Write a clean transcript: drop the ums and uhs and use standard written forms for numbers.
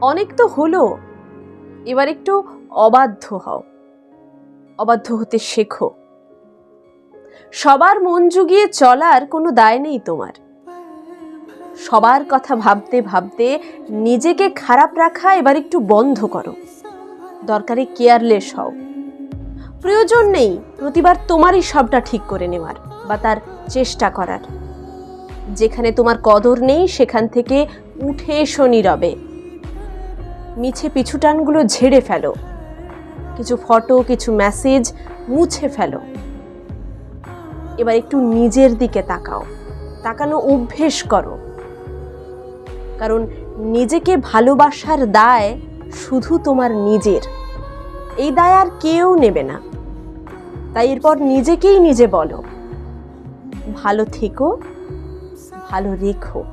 অনেক তো হলো, এবার একটু অবাধ্য হও, অবাধ্য হতে শেখো। সবার মন জুগিয়ে চলার কোনো দায় নেই তোমার। সবার কথা ভাবতে ভাবতে নিজেকে খারাপ রাখা এবার একটু বন্ধ করো। দরকারে কেয়ারলেস হও। প্রয়োজন নেই প্রতিবার তোমারই সবটা ঠিক করে নেওয়ার বা তার চেষ্টা করার। যেখানে তোমার কদর নেই সেখান থেকে উঠে এসো নীরবে। মিছে পিছুটানগুলো ঝেড়ে ফেলো। কিছু ফটো, কিছু মেসেজ মুছে ফেলো। এবার একটু নিজের দিকে তাকাও, তাকানো অভ্যেস করো। কারণ নিজেকে ভালোবাসার দায় শুধু তোমার নিজের, এই দায় আর কেউ নেবে না। তাই এরপর নিজেকেই নিজে বলো, ভালো থেকো, ভালো রেখো।